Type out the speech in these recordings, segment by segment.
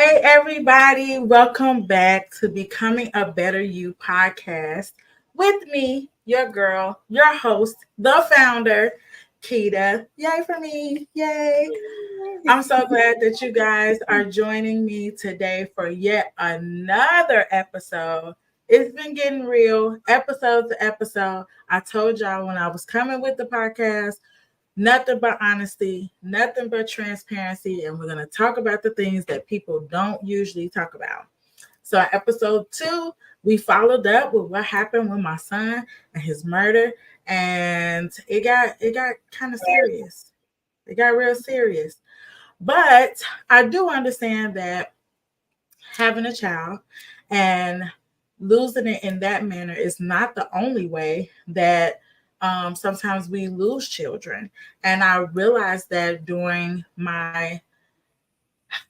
Hey, everybody, welcome back to Becoming a Better You podcast with me, your girl, your host, the founder, Keita. Yay for me! Yay! I'm so glad that you guys are joining me today for yet another episode. It's been getting real, episode to episode. I told y'all when I was coming with the podcast, nothing but honesty, nothing but transparency, and we're going to talk about the things that people don't usually talk about. So, episode 2, we followed up with what happened with my son and his murder, and it got kind of serious. It got real serious. But I do understand that having a child and losing it in that manner is not the only way that sometimes we lose children. And I realized that during my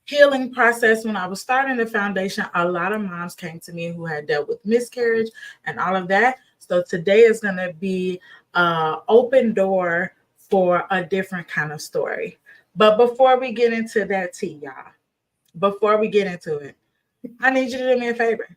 healing process, when I was starting the foundation, a lot of moms came to me who had dealt with miscarriage and all of that. So today is going to be an open door for a different kind of story. But before we get into that tea, y'all, before we get into it, I need you to do me a favor.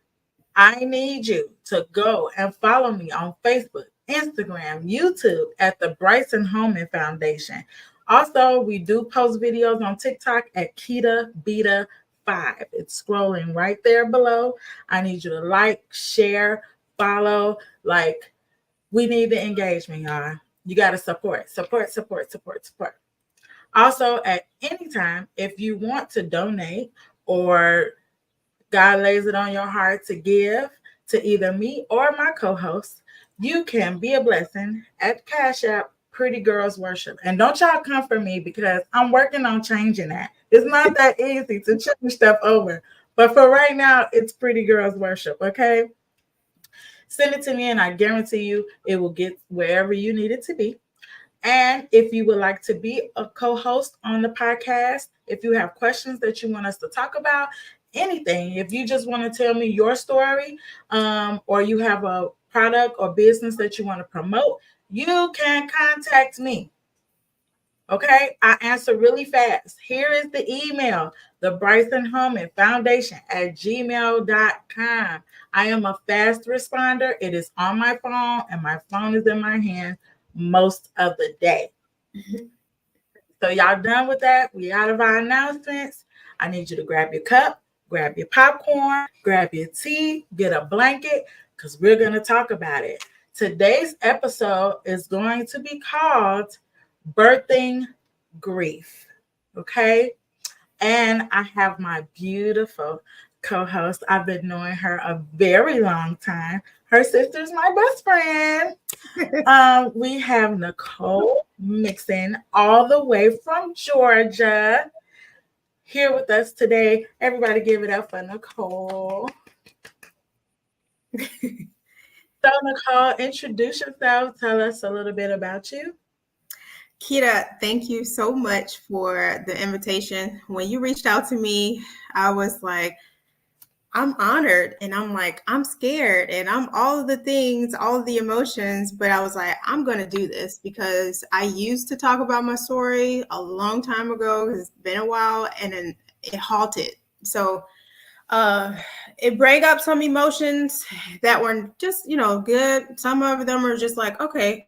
I need you to go and follow me on Facebook, Instagram, YouTube at the Bryson Holman Foundation. Also, we do post videos on TikTok at Keita B.A.B.Y. It's scrolling right there below. I need you to like, share, follow. Like, we need the engagement, y'all. You got to support. Also, at any time, if you want to donate or God lays it on your heart to give to either me or my co-host, you can be a blessing at Cash App Pretty Girls Worship. And don't y'all come for me because I'm working on changing that. It's not that easy to change stuff over. But for right now, it's Pretty Girls Worship, okay? Send it to me and I guarantee you it will get wherever you need it to be. And if you would like to be a co-host on the podcast, if you have questions that you want us to talk about, anything, if you just want to tell me your story, or you have a product or business that you want to promote, you can contact me. Okay, I answer really fast. Here is the email, the Bryson Holman Foundation at gmail.com. I am a fast responder. It is on my phone, and my phone is in my hand most of the day. So y'all done with that? We out of our announcements. I need you to grab your cup, grab your popcorn, grab your tea, get a blanket, because we're going to talk about it. Today's episode is going to be called Birthing Grief. Okay? And I have my beautiful co-host. I've been knowing her a very long time. Her sister's my best friend. We have Nicole Mixon all the way from Georgia here with us today. Everybody give it up for Nicole. So Nicole, introduce yourself. Tell us a little bit about you. Keita, thank you so much for the invitation. When you reached out to me, I was like, I'm honored and I'm like, I'm scared and I'm all of the things, all of the emotions, but I was like, I'm going to do this because I used to talk about my story a long time ago. It's been a while and then it halted. So it brought up some emotions that were just, good. Some of them are just like, okay.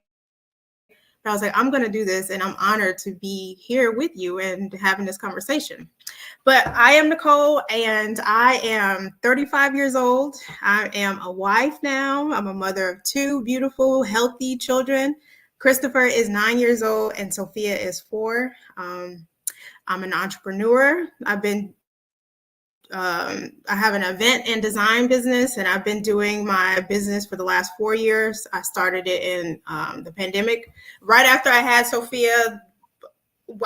I was like, I'm going to do this and I'm honored to be here with you and having this conversation. But I am Nicole and I am 35 years old. I am a wife now. I'm a mother of 2 beautiful, healthy children. Christopher is 9 years old and Sophia is 4. I'm an entrepreneur. I have an event and design business, and I've been doing my business for the last 4 years. I started it in the pandemic. Right after I had Sophia,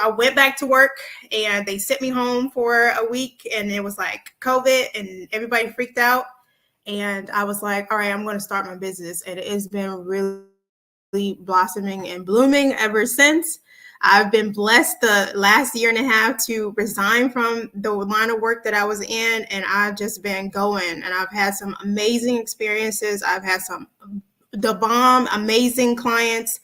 I went back to work, and they sent me home for a week, and it was like COVID, and everybody freaked out. And I was like, all right, I'm going to start my business, and it's been really blossoming and blooming ever since. I've been blessed the last year and a half to resign from the line of work that I was in, and I've just been going, and I've had some amazing experiences. I've had the bomb, amazing clients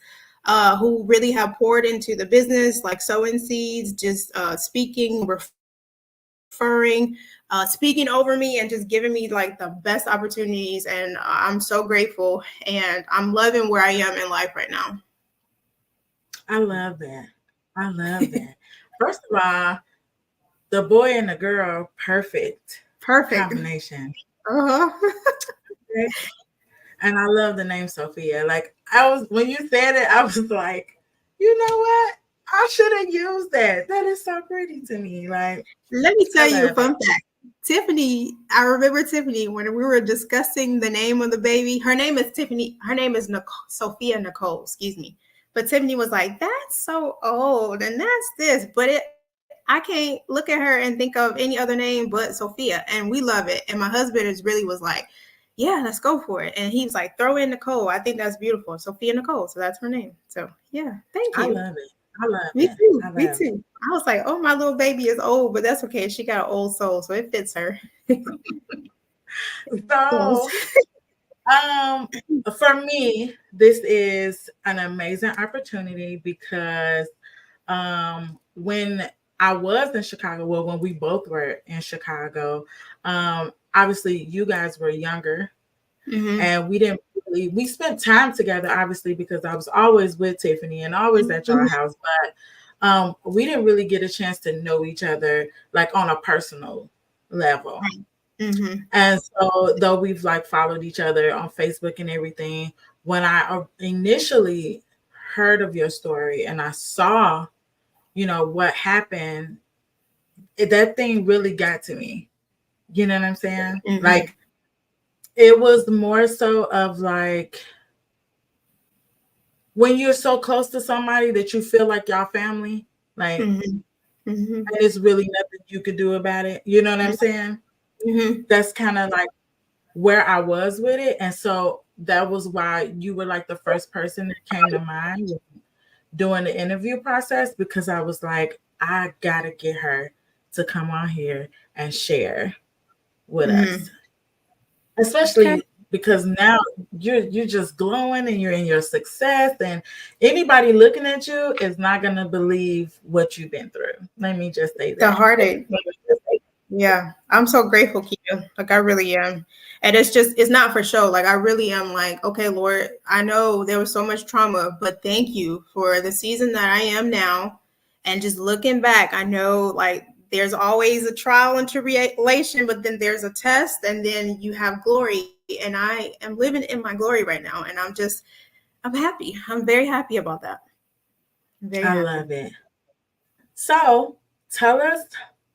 who really have poured into the business, like sowing seeds, just speaking, referring, speaking over me and just giving me like the best opportunities. And I'm so grateful, and I'm loving where I am in life right now. I love that. I love that. First of all, the boy and the girl, perfect Perfect. combination. Uh-huh. Okay? And I love the name Sophia. Like I was when you said it, I was like, you know what? I should have used that. That is so pretty to me. Like Let me I tell you a love it. fun fact. Tiffany, I remember Tiffany when we were discussing the name of the baby. Her name is Tiffany. Her name is Nicole, Sophia Nicole, excuse me. But Tiffany was like, "That's so old, and that's this." But I can't look at her and think of any other name but Sophia, and we love it. And my husband is really was like, "Yeah, let's go for it." And he was like, "Throw in Nicole. I think that's beautiful, Sophia Nicole." So that's her name. So yeah, thank I you. love it. I love Me it. too. I Me love it. too. I was like, oh, my little baby is old, but that's okay. She got an old soul, so it fits her. Yes. So Um, for me, this is an amazing opportunity because when I was in Chicago, well, when we both were in Chicago, obviously you guys were younger Mm-hmm. and we spent time together, obviously, because I was always with Tiffany and always at your house, but we didn't really get a chance to know each other like on a personal level. Mm-hmm. And so, though we've like followed each other on Facebook and everything, when I initially heard of your story and I saw, what happened, that thing really got to me. You know what I'm saying? Mm-hmm. Like, it was more so of like when you're so close to somebody that you feel like y'all family, like, Mm-hmm. Mm-hmm. and it's really nothing you could do about it. You know what I'm saying? Mm-hmm. That's kind of like where I was with it. And so that was why you were like the first person that came to mind during the interview process because I was like, I gotta get her to come on here and share with Mm-hmm. us. Okay. Especially because now you're just glowing and you're in your success and anybody looking at you is not gonna believe what you've been through. Let me just say The that. heartache. Yeah. I'm so grateful, Kia. Like, I really am. And it's not for show. Like, I really am like, okay, Lord, I know there was so much trauma, but thank you for the season that I am now. And just looking back, I know like there's always a trial and tribulation, but then there's a test, and then you have glory. And I am living in my glory right now. And I'm happy. I'm very happy about that. I'm very I happy. love it. So tell us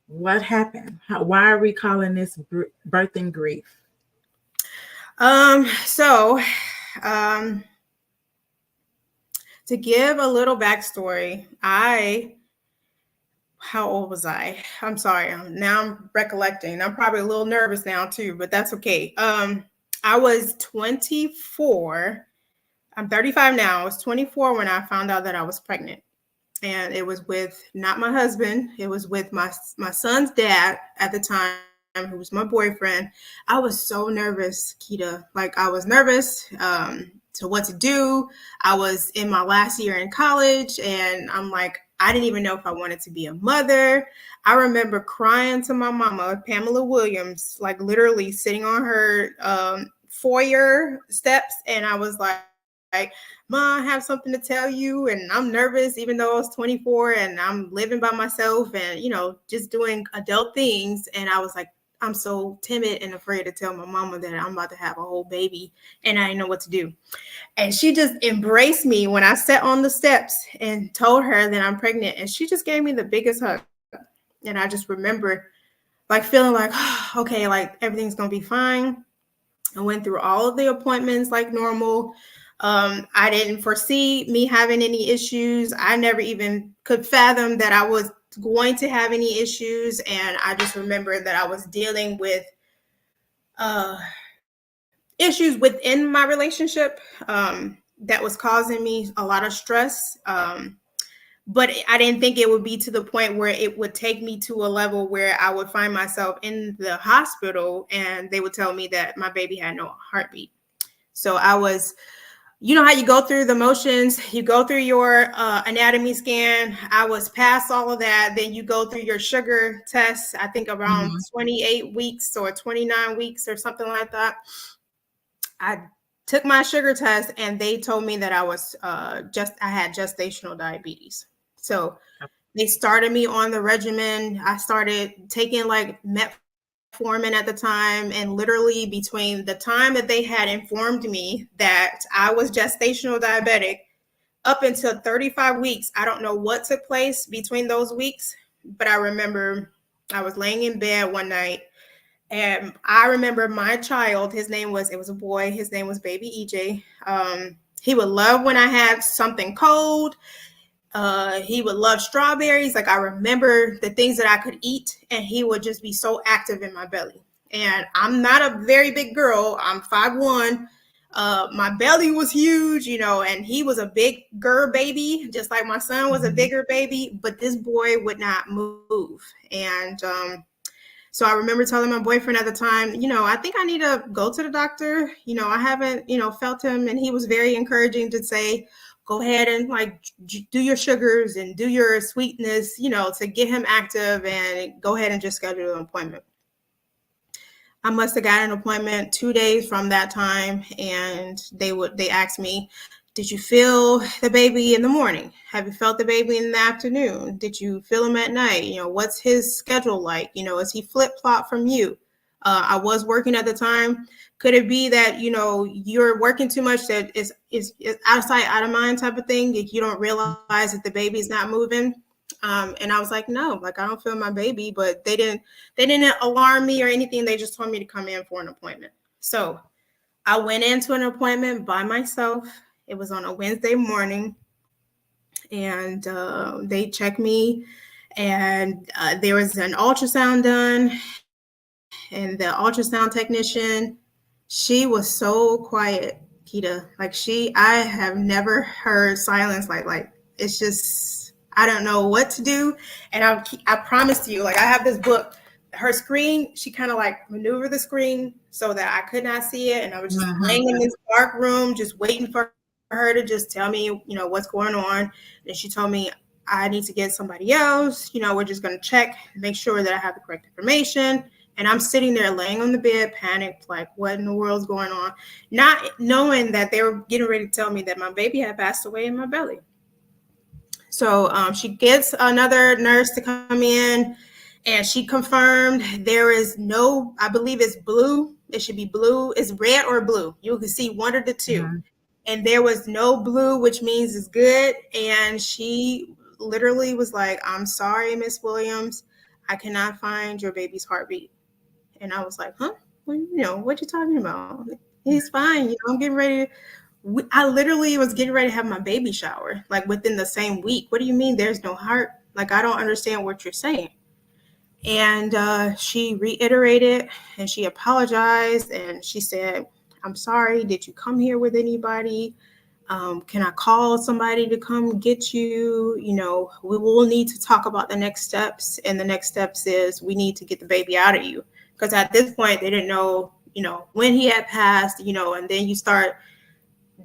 what happened. Why are we calling this birthing grief? So, um, to give a little backstory, how old was I? I'm sorry. Now I'm recollecting. I'm probably a little nervous now too, but that's okay. I was 24. I'm 35 now. I was 24 when I found out that I was pregnant. And it was with not my husband. It was with my son's dad at the time, who was my boyfriend. I was so nervous, Keita. Like, I was nervous to what to do. I was in my last year in college, and I'm like, I didn't even know if I wanted to be a mother. I remember crying to my mama, Pamela Williams, like literally sitting on her foyer steps, and I was like, "Ma, I have something to tell you, and I'm nervous, even though I was 24 and I'm living by myself and, just doing adult things." And I was like, I'm so timid and afraid to tell my mama that I'm about to have a whole baby and I didn't know what to do. And she just embraced me when I sat on the steps and told her that I'm pregnant. And she just gave me the biggest hug. And I just remember like feeling like, okay, like everything's going to be fine. I went through all of the appointments like normal. I didn't foresee me having any issues. I never even could fathom that I was going to have any issues. And I just remember that I was dealing with uh, issues within my relationship that was causing me a lot of stress. But I didn't think it would be to the point where it would take me to a level where I would find myself in the hospital and they would tell me that my baby had no heartbeat. So I was you know how you go through the motions, you go through your anatomy scan. I was past all of that. Then you go through your sugar test, I think around Mhm. 28 weeks or 29 weeks or something like that. I took my sugar test and they told me that I had gestational diabetes. So they started me on the regimen. I started taking like metformin at the time, and literally between the time that they had informed me that I was gestational diabetic up until 35 weeks, I don't know what took place between those weeks, but I remember I was laying in bed one night, and I remember my child, it was a boy, his name was baby EJ. He would love when I had something cold. He would love strawberries. Like I remember the things that I could eat, and he would just be so active in my belly. And I'm not a very big girl. I'm 5'1". My belly was huge, you know, and he was a bigger baby, just like my son was a Mhm. bigger baby. But this boy would not move, and so I remember telling my boyfriend at the time, you know, I think I need to go to the doctor. You know, I haven't, you know, felt him. And he was very encouraging to say, go ahead and like do your sugars and do your sweetness, you know, to get him active, and go ahead and just schedule an appointment. I must have got an appointment 2 days from that time, and they asked me, "Did you feel the baby in the morning? Have you felt the baby in the afternoon? Did you feel him at night? You know, what's his schedule like? You know, is he flip flop from you?" I was working at the time. Could it be that you know you're working too much, that is out of sight, out of mind type of thing? If you don't realize that the baby's not moving. And I was like, no, like I don't feel my baby, but they didn't alarm me or anything. They just told me to come in for an appointment. So I went into an appointment by myself. It was on a Wednesday morning, and they checked me, and there was an ultrasound done, and the ultrasound technician, she was so quiet, Kita. I have never heard silence like it's just I don't know what to do. And I promised you, like I have this book. Her screen, she kind of like maneuvered the screen so that I could not see it, and I was just Mhm. laying in this dark room, just waiting for her to just tell me, you know, what's going on. And she told me I need to get somebody else. You know, we're just gonna check, make sure that I have the correct information. And I'm sitting there laying on the bed, panicked, like, what in the world's going on? Not knowing that they were getting ready to tell me that my baby had passed away in my belly. So she gets another nurse to come in, and she confirmed there is no, I believe it's blue. It should be blue. It's red or blue. You can see one of the two. Mhm. And there was no blue, which means it's good. And she literally was like, I'm sorry, Miss Williams. I cannot find your baby's heartbeat. And I was like, huh? Well, you know, what you talking about? He's fine. You know, I'm getting ready to I literally was getting ready to have my baby shower, like within the same week. What do you mean there's no heart? Like, I don't understand what you're saying. And she reiterated and she apologized and she said, I'm sorry. Did you come here with anybody? Can I call somebody to come get you? You know, we will need to talk about the next steps. And the next steps is we need to get the baby out of you. Because at this point, they didn't know, you know, when he had passed, you know, and then you start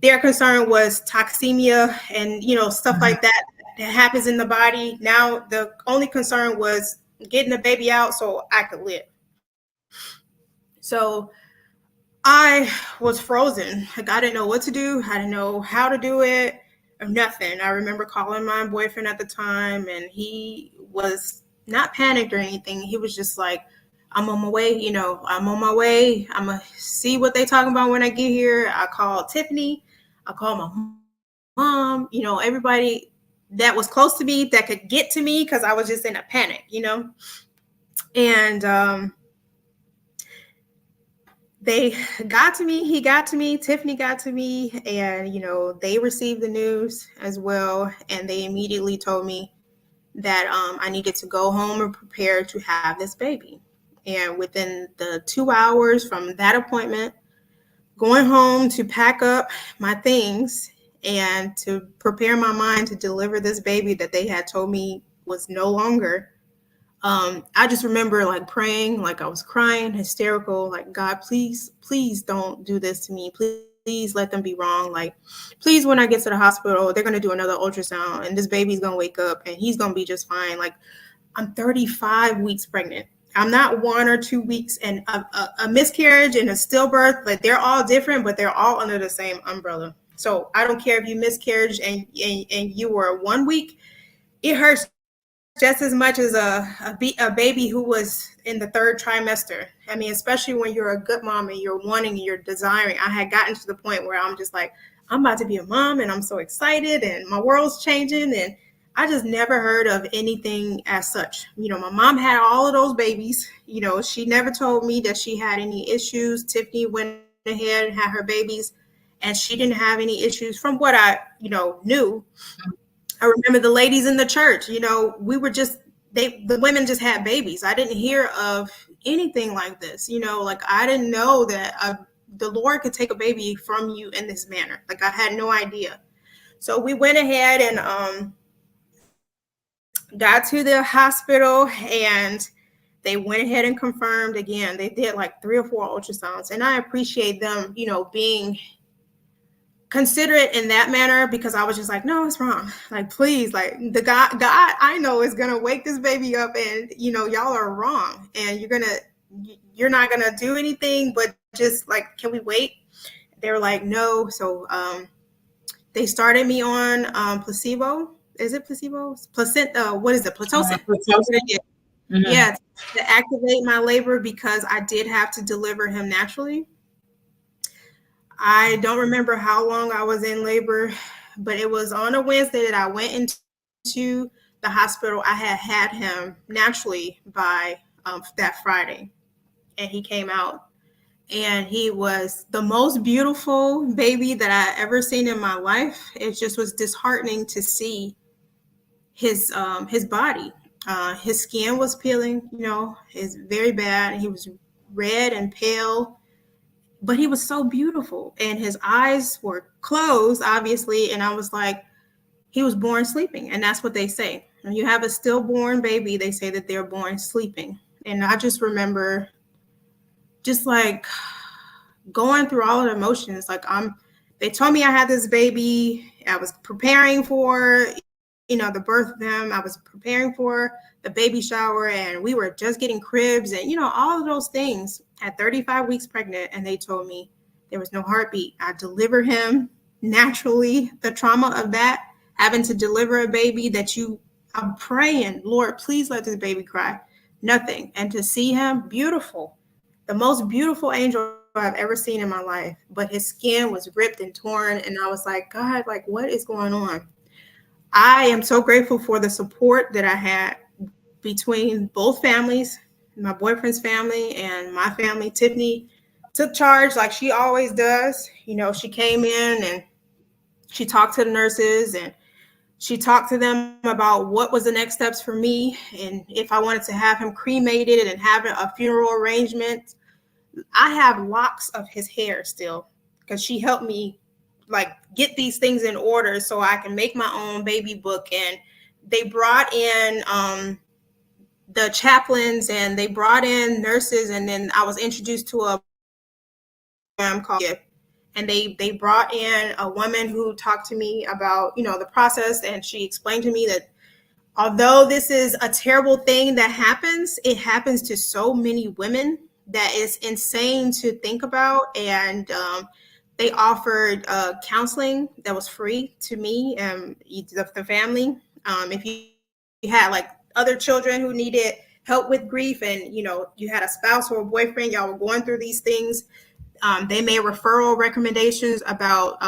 their concern was toxemia and you know stuff Mhm. like that that happens in the body. Now the only concern was getting the baby out so I could live. So I was frozen. Like I didn't know what to do. I didn't know how to do it or nothing. I remember calling my boyfriend at the time, and he was not panicked or anything. He was just like, I'm on my way, you know, I'm on my way. I'm gonna see what they talking about when I get here. I called Tiffany, I called my mom, you know, everybody that was close to me that could get to me because I was just in a panic, you know. And they got to me, he got to me, Tiffany got to me, and you know, they received the news as well. And they immediately told me that I needed to go home and prepare to have this baby. And within the 2 hours from that appointment, going home to pack up my things and to prepare my mind to deliver this baby that they had told me was no longer. I just remember like praying, like I was crying, hysterical, like, God, please, please don't do this to me. Please please let them be wrong. Like, please, when I get to the hospital, they're going to do another ultrasound and this baby's going to wake up and he's going to be just fine. Like, I'm 35 weeks pregnant. I'm not 1 or 2 weeks, and a miscarriage and a stillbirth, but they're all different, but they're all under the same umbrella. So I don't care if you miscarriage and you were 1 week, it hurts just as much as a baby who was in the third trimester. I mean, especially when you're a good mom and you're wanting, and you're desiring. I had gotten to the point where I'm just like, I'm about to be a mom and I'm so excited and my world's changing. And I just never heard of anything as such. My mom had all of those babies. She never told me that she had any issues. Tiffany went ahead and had her babies, and she didn't have any issues from what I knew. I remember the ladies in the church, we were just, the women just had babies. I didn't hear of anything like this, like I didn't know that the Lord could take a baby from you in this manner. Like I had no idea. So we went ahead and got to the hospital, and they went ahead and confirmed again. They did like 3 or 4 ultrasounds, and I appreciate them, being considerate in that manner, because I was just like, no, it's wrong. Like, please, like God I know is gonna wake this baby up, and y'all are wrong, and you're not gonna do anything, but just like, can we wait? They were like, no. So they started me on placebo. Is it placebo? Placenta? What is it? Pitocin. That's what Pitocin? it is. Mm-hmm. Yeah, to activate my labor, because I did have to deliver him naturally. I don't remember how long I was in labor, but it was on a Wednesday that I went into the hospital. I had him naturally by that Friday, and he came out, and he was the most beautiful baby that I ever seen in my life. It just was disheartening to see his body. His skin was peeling, it's very bad. He was red and pale, but he was so beautiful, and his eyes were closed, obviously. And I was like, he was born sleeping, and that's what they say. When you have a stillborn baby, they say that they're born sleeping. And I just remember just like going through all of the emotions. Like, they told me I had this baby. I was preparing for, the birth of them. I was preparing for the baby shower, and we were just getting cribs and, all of those things at 35 weeks pregnant. And they told me there was no heartbeat. I delivered him naturally. The trauma of that, having to deliver a baby that I'm praying, Lord, please let this baby cry. Nothing. And to see him, beautiful, the most beautiful angel I've ever seen in my life, but his skin was ripped and torn. And I was like, God, like, what is going on? I am so grateful for the support that I had between both families, my boyfriend's family and my family. Tiffany took charge like she always does. She came in and she talked to the nurses, and she talked to them about what was the next steps for me, and if I wanted to have him cremated and have a funeral arrangement. I have locks of his hair still, because she helped me like get these things in order so I can make my own baby book. And they brought in the chaplains, and they brought in nurses, and then I was introduced to a program called B.A.B.Y. And they brought in a woman who talked to me about the process, and she explained to me that although this is a terrible thing that happens, it happens to so many women that is insane to think about. And they offered counseling that was free to me and the family. If you had like other children who needed help with grief, and you had a spouse or a boyfriend, y'all were going through these things, they made referral recommendations about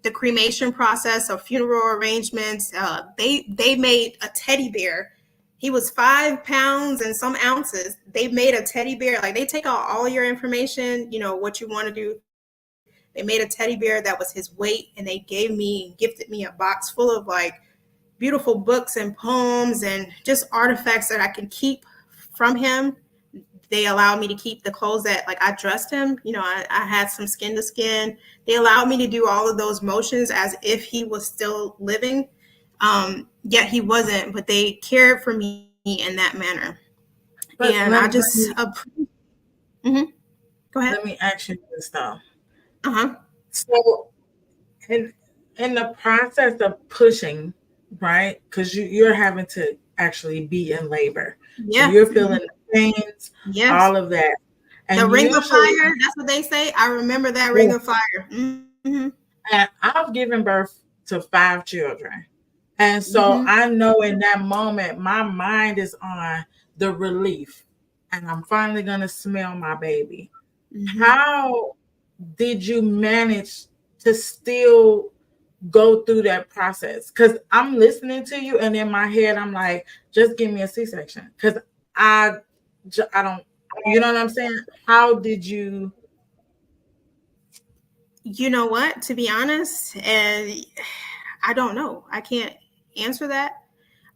the cremation process, of funeral arrangements. They made a teddy bear. He was 5 pounds and some ounces. They made a teddy bear. Like, they take out all your information, what you want to do. They made a teddy bear that was his weight, and they gifted me a box full of like beautiful books and poems and just artifacts that I can keep from him. They allowed me to keep the clothes that like I dressed him. I had some skin to skin. They allowed me to do all of those motions as if he was still living. Yet he wasn't, but they cared for me in that manner. And I But just, mm-hmm. Go ahead. let me ask you this though. Uh-huh. So in in the process of pushing, right? Because you're having to actually be in labor, so Yeah. you're feeling the pains, Yes. all of that, The and ring of usually, fire, that's what they say. I remember that ring yeah, of fire. and I've given birth to 5 children, and so Hmm. I know in that moment my mind is on the relief, and I'm finally gonna smell my baby. Hmm. How did you manage to still go through that process? Because I'm listening to you, and in my head, I'm like, just give me a C-section. Because I, I don't, you know what I'm saying? How did you? You know what? To be honest, and I don't know. I can't answer that.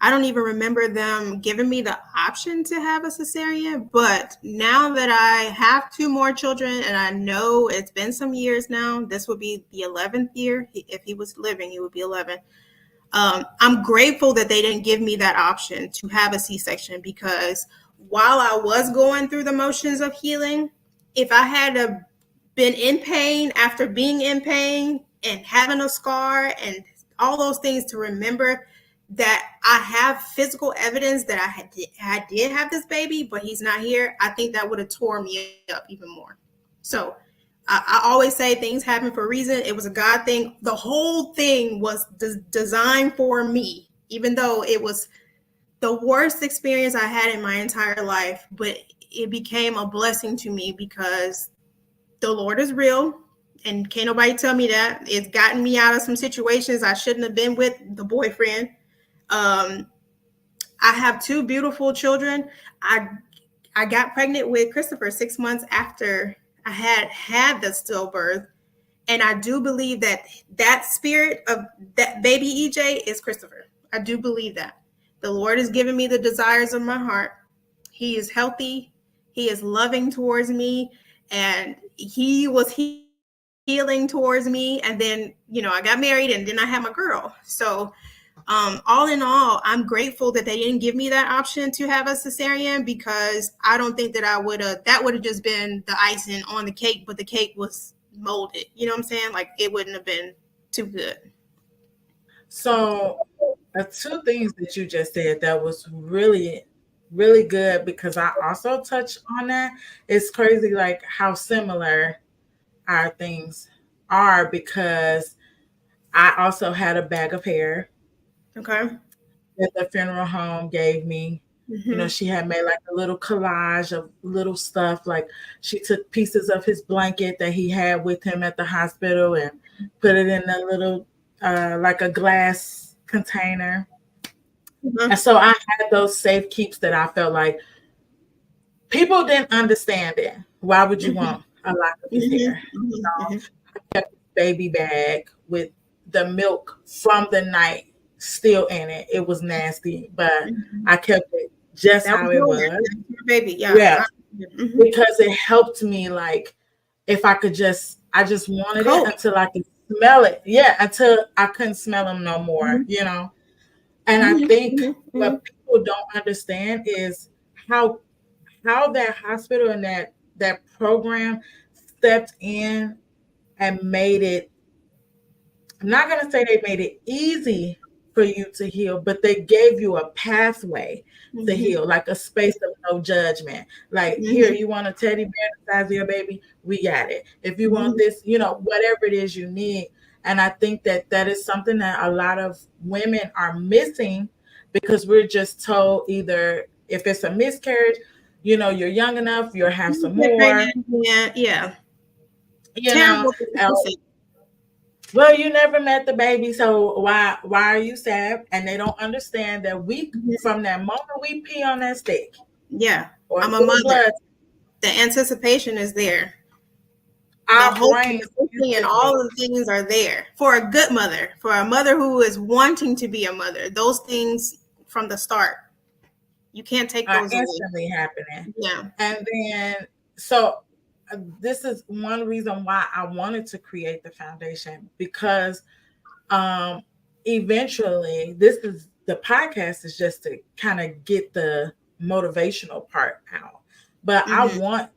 I don't even remember them giving me the option to have a cesarean. But now that I have two more children, and I know it's been some years now, this would be the 11th year. If he was living, he would be 11. I'm grateful that they didn't give me that option to have a C-section, because while I was going through the motions of healing, if I had been in pain after being in pain and having a scar and all those things, to remember that I have physical evidence that I did have this baby, but he's not here, I think that would have tore me up even more. So I always say things happen for a reason. It was a God thing. The whole thing was designed for me, even though it was the worst experience I had in my entire life. But it became a blessing to me, because the Lord is real. And can't nobody tell me that. It's gotten me out of some situations I shouldn't have been with the boyfriend. Um, I have two beautiful children. I I got pregnant with Christopher 6 months after I had the stillbirth, and I do believe that that spirit of that baby EJ is Christopher. I do believe that the Lord has given me the desires of my heart. He is healthy. He is loving towards me, and he was healing towards me. And then, I got married, and then I had my girl. So all in all, I'm grateful that they didn't give me that option to have a cesarean, because I don't think that that would have just been the icing on the cake, but the cake was molded. You know what I'm saying? Like, it wouldn't have been too good. So, two things that you just said that was really, really good because I also touched on that. It's crazy, like how similar our things are because I also had a bag of hair Okay. that the funeral home gave me. You know, Hmm. she had made like a little collage of little stuff. Like she took pieces of his blanket that he had with him at the hospital and put it in a little, like a glass container. And Hmm. so I had those safe keeps that I felt like people didn't understand it. Why would you want a lock of his Hmm. hair? Hmm. Baby bag with the milk from the night still in it. It was nasty, but Hmm. I kept it just That was how it yours. was. That was your baby. Yeah. Yeah, Hmm. because it helped me like if I could just I just wanted it Cope. until I could smell it. Yeah, until I couldn't smell them no more, Hmm. you know. And I Hmm. think Hmm. what Hmm. people don't understand is how how that hospital and that program stepped in and made it, I'm not going to say they made it easy for you to heal, but they gave you a pathway to Hmm. heal, like a space of no judgment. Like, here, Hmm. you want a teddy bear the size of your baby? We got it. If you want Hmm. this, you know, whatever it is you need. And I think that that is something that a lot of women are missing because we're just told either if it's a miscarriage, you know, you're young enough, you'll have some Get more, pregnant. Yeah. Yeah. you know, Terrible thing to say. well, you never met the baby, so why are you sad? And they don't understand that we Mhm. from that moment we pee on that stick Yeah. or I'm a do the mother. blood, The anticipation is there. The our hope and brains, the hoping and excuse me, all of the things are there for a good mother, for a mother who is wanting to be a mother. Those things from the start, you can't take are those away. instantly happening. Yeah. And then so this is one reason why I wanted to create the foundation because um eventually this is the podcast is just to kind of get the motivational part out, but I Hmm. want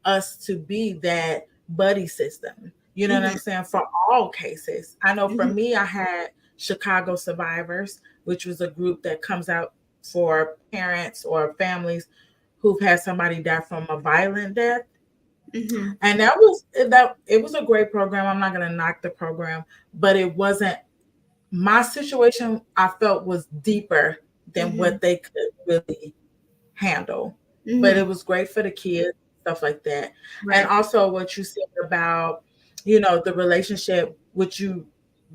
us to be that buddy system, You know what I'm saying? For all cases. I know for Mhm. me, I had Chicago Survivors, which was a group that comes out for parents or families who've had somebody die from a violent death. Mhm. And that it was a great program. I'm not gonna knock the program, but it wasn't my situation. I felt was deeper than Mhm. what they could really handle. But Mhm. it was great for the kids, stuff like that. And Right. also what you said about, the relationship which you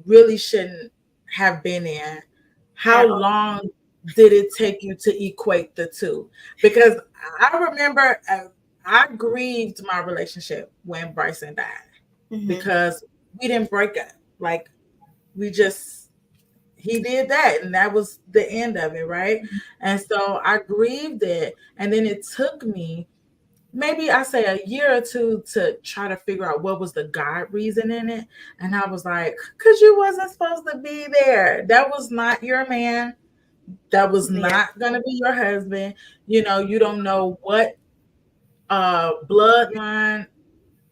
really shouldn't have been in. How At all. long did it take you to equate the two? Because I remember I grieved my relationship when Bryson died Mhm. because we didn't break up. Like we just he did that and that was the end of it, right? And so I grieved it, and then it took me maybe I say a year or two to try to figure out what was the God reason in it. And I was like, because you wasn't supposed to be there. That was not your man. That was Yeah. not gonna be your husband. You don't know what bloodline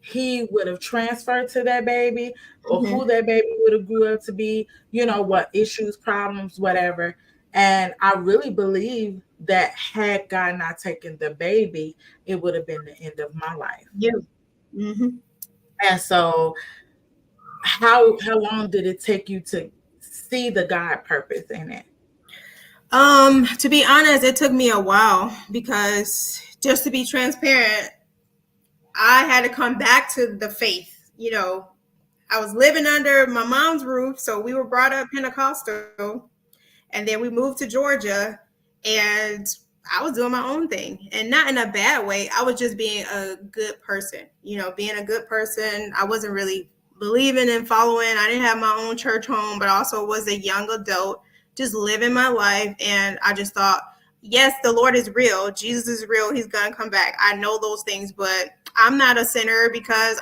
he would have transferred to that baby, or Mhm. who that baby would have grew up to be, what issues, problems, whatever. And I really believe that had God not taken the baby, it would have been the end of my life. Yeah. Mhm. And so how long did it take you to see the God purpose in it? To be honest, it took me a while because just to be transparent, I had to come back to the faith. I was living under my mom's roof, so we were brought up Pentecostal, and then we moved to Georgia, and I was doing my own thing, and not in a bad way. I was just being a good person, being a good person. I wasn't really believing and following. I didn't have my own church home, but also was a young adult, just living my life. And I just thought, yes, the Lord is real. Jesus is real. He's going to come back. I know those things, but I'm not a sinner because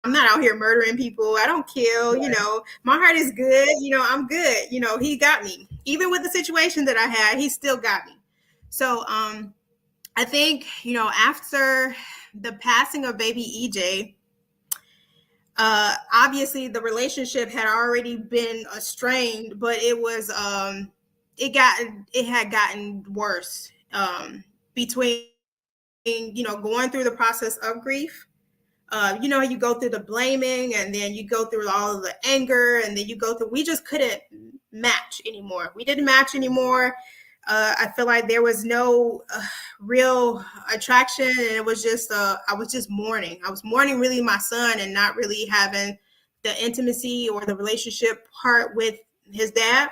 I'm not out here murdering people. I don't kill. My heart is good. I'm good. He got me. Even with the situation that I had, he still got me. So I think, after the passing of baby EJ, obviously the relationship had already been strained, but it had gotten worse between, going through the process of grief. You know, you go through the blaming, and then you go through all of the anger, and then you go through, we just couldn't match anymore. We didn't match anymore. I feel like there was no real attraction, and it was just, I was just mourning. I was mourning really my son and not really having the intimacy or the relationship part with his dad.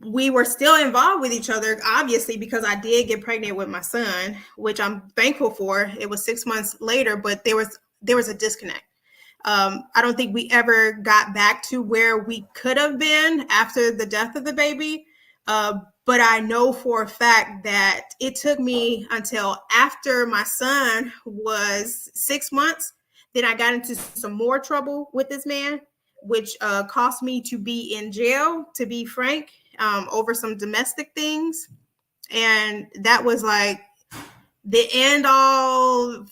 We were still involved with each other, obviously, because I did get pregnant with my son, which I'm thankful for. It was 6 months later, but there was a disconnect. I don't think we ever got back to where we could have been after the death of the baby. But I know for a fact that it took me until after my son was 6 months. Then I got into some more trouble with this man, which cost me to be in jail, to be frank, over some domestic things. And that was like the end all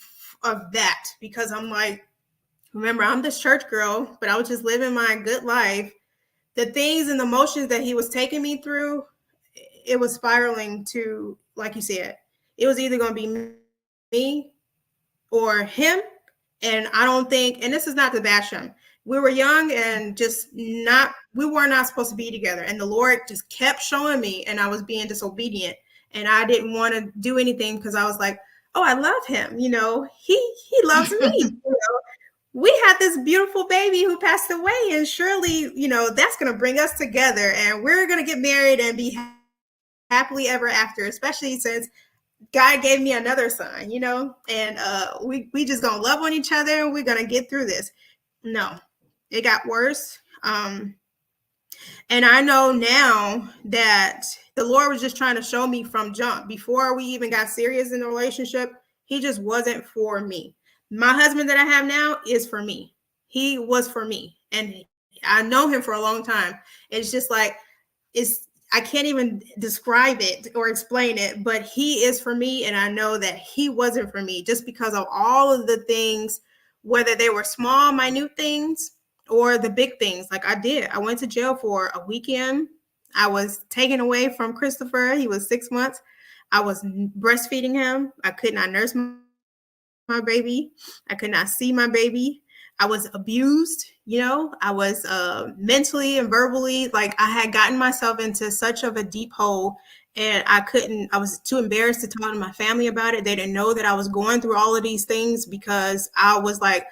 of that, because I'm like, remember, I'm this church girl, but I was just living my good life. The things and the emotions that he was taking me through, it was spiraling to, like you said, it was either going to be me or him. And I don't think, and this is not to bash him, we were young and just not, we were not supposed to be together. And the Lord just kept showing me, and I was being disobedient. And I didn't want to do anything because I was like, oh, I love him. He loves me. We had this beautiful baby who passed away, and surely, that's going to bring us together, and we're going to get married and be happily ever after, especially since God gave me another son. And we just going to love on each other, and we're going to get through this. No, it got worse. And I know now that the Lord was just trying to show me from jump, before we even got serious in the relationship, he just wasn't for me. My husband that I have now is for me. He was for me. And I know him for a long time. It's just like, it's I can't even describe it or explain it, but he is for me. And I know that he wasn't for me just because of all of the things, whether they were small, minute things or the big things. Like I went to jail for a weekend. I was taken away from Christopher. He was 6 months. I was breastfeeding him. I could not nurse my baby. I could not see my baby. I was abused, I was mentally and verbally, like I had gotten myself into such of a deep hole, and I was too embarrassed to talk to my family about it. They didn't know that I was going through all of these things because I was like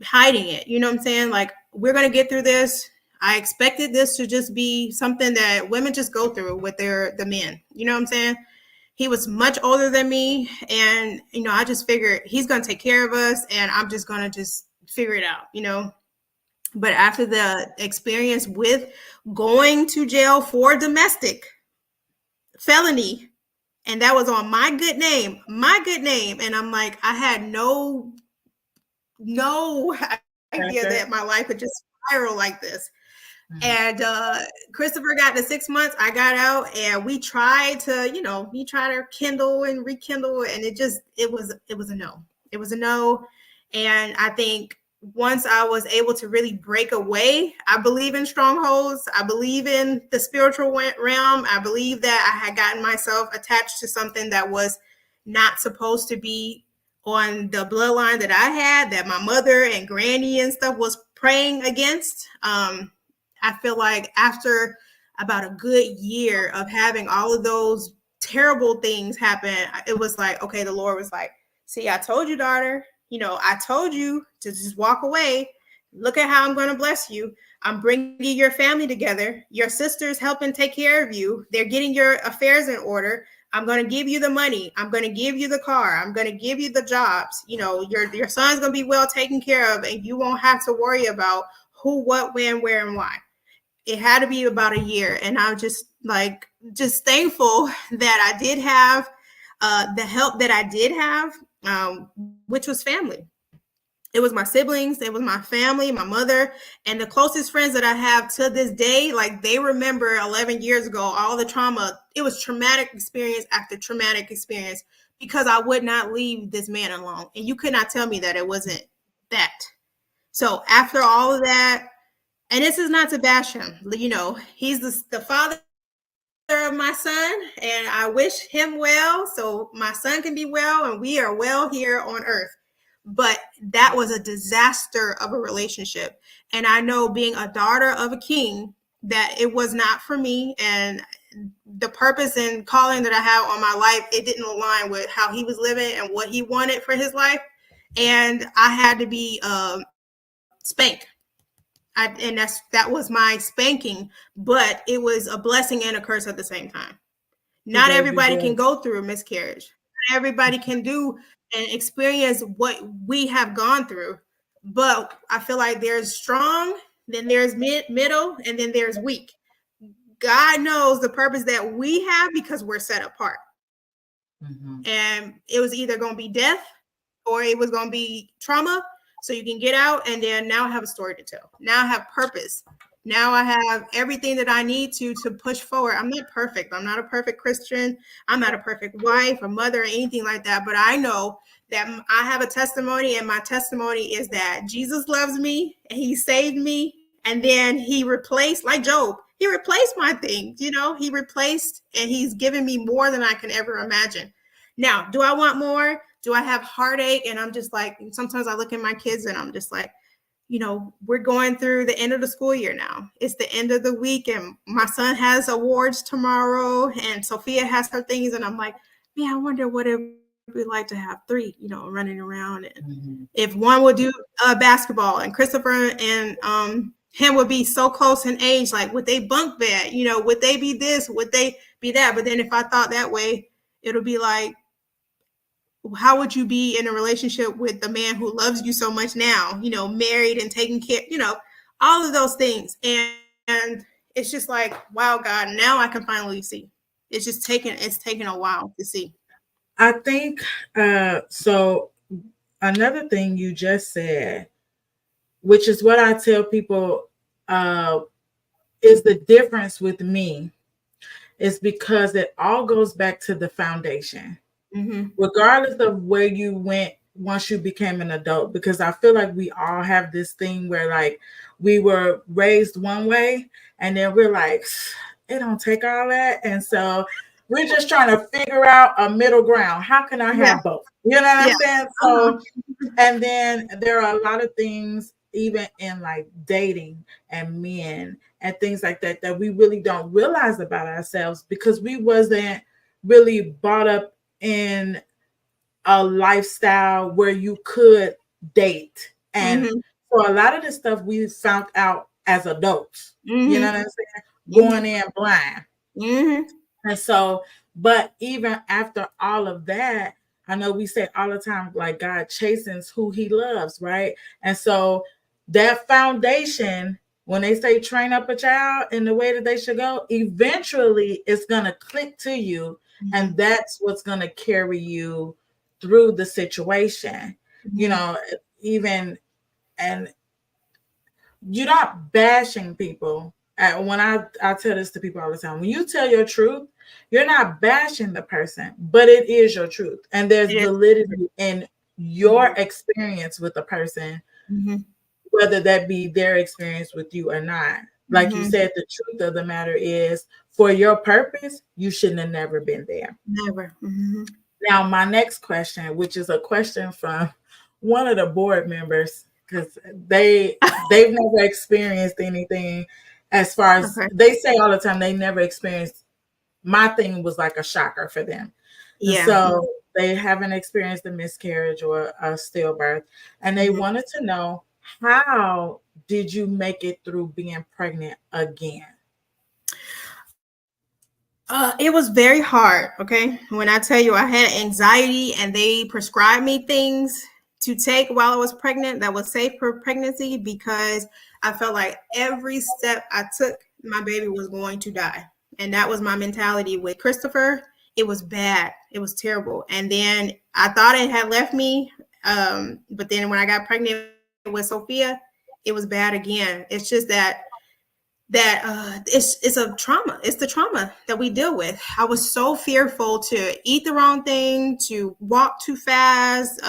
hiding it. You know what I'm saying? Like, we're going to get through this. I expected this to just be something that women just go through with the men. You know what I'm saying? He was much older than me, and I just figured he's going to take care of us, and I'm just going to just figure it out. But after the experience with going to jail for domestic felony, and that was on my good name, and I'm like, I had no idea that my life would just spiral like this. And Christopher got to 6 months. I got out, and we tried to, we tried to kindle and rekindle, and it was a no. It was a no. And I think once I was able to really break away, I believe in strongholds. I believe in the spiritual realm. I believe that I had gotten myself attached to something that was not supposed to be on the bloodline that I had, that my mother and granny and stuff was praying against. I feel like after about a good year of having all of those terrible things happen, it was like, okay, the Lord was like, see, I told you, daughter, I told you to just walk away. Look at how I'm going to bless you. I'm bringing your family together. Your sister's helping take care of you. They're getting your affairs in order. I'm going to give you the money. I'm going to give you the car. I'm going to give you the jobs. Your son's going to be well taken care of, and you won't have to worry about who, what, when, where, and why. It had to be about a year, and I'm just thankful that I did have the help that I did have, which was family. It was my siblings, it was my family, my mother, and the closest friends that I have to this day. Like, they remember 11 years ago all the trauma. It was traumatic experience after traumatic experience because I would not leave this man alone, and you could not tell me that it wasn't that. So after all of that, and this is not to bash him, he's the father of my son, and I wish him well so my son can be well and we are well here on earth. But that was a disaster of a relationship. And I know, being a daughter of a king, that it was not for me. And the purpose and calling that I have on my life, it didn't align with how he was living and what he wanted for his life. And I had to be spanked. And that was my spanking, but it was a blessing and a curse at the same time. Not He gave you everybody can grace. go through a miscarriage. Not everybody can do and experience what we have gone through. But I feel like there's strong, then there's middle, and then there's weak. God knows the purpose that we have because we're set apart. Mhm. And it was either going to be death or it was going to be trauma, so you can get out. And then now I have a story to tell. Now I have purpose. Now I have everything that I need to push forward. I'm not perfect. I'm not a perfect Christian. I'm not a perfect wife or mother or anything like that. But I know that I have a testimony, and my testimony is that Jesus loves me and he saved me. And then he replaced, like Job, he replaced my things. He replaced, and he's given me more than I can ever imagine. Now, do I want more? Do I have heartache? And I'm just like, sometimes I look at my kids and I'm just like, we're going through the end of the school year now. It's the end of the week, and my son has awards tomorrow, and Sophia has her things. And I'm like, man, I wonder what it would be like to have three, running around. And Mhm. if one would do basketball, and Christopher and him would be so close in age, like, would they bunk bed? Would they be this? Would they be that? But then if I thought that way, it'll be like, how would you be in a relationship with the man who loves you so much now, married and taking care, all of those things. And it's just like, wow, God, now I can finally see. It's taken a while to see. I think so. Another thing you just said, which is what I tell people, uh, is the difference with me. is because it all goes back to the foundation, Mm-hmm. regardless of where you went once you became an adult. Because I feel like we all have this thing where like we were raised one way and then we're like, it don't take all that. And so we're just trying to figure out a middle ground. How can I Yeah. have both? You know what Yeah. I'm saying? So and then there are a lot of things, even in like dating and men and things like that, that we really don't realize about ourselves because we wasn't really brought up in a lifestyle where you could date. And Mm-hmm. so a lot of this stuff we found out as adults. You know Mm-hmm. what I'm saying? Going Mm-hmm. in blind. Mm-hmm. And so, but even after all of that, I know we say all the time, like God chastens who he loves, right? And so that foundation, when they say train up a child in the way that they should go, eventually it's going to click to you. And that's what's going to carry you through the situation. You Mm-hmm. know, even, and you're not bashing people. When I tell this to people all the time, when you tell your truth, you're not bashing the person, but it is your truth. And there's It is. validity in your experience with the person, Mm-hmm. whether that be their experience with you or not. Like you Mm-hmm. said, the truth of the matter is for your purpose, you shouldn't have never been there. Never. Mm-hmm. Now, my next question, which is a question from one of the board members, because they've never experienced anything as far as Okay. they say all the time, they never experienced my thing was like a shocker for them. And Yeah. so they haven't experienced a miscarriage or a stillbirth. And they Mm-hmm. wanted to know, how did you make it through being pregnant again? It was very hard. Okay. When I tell you I had anxiety and they prescribed me things to take while I was pregnant that was safe for pregnancy because I felt like every step I took, my baby was going to die. And that was my mentality with Christopher. It was bad. It was terrible. And then I thought it had left me. But then when I got pregnant with Sophia, it was bad again. It's just that it's a trauma. It's the trauma that we deal with. I was so fearful to eat the wrong thing, to walk too fast.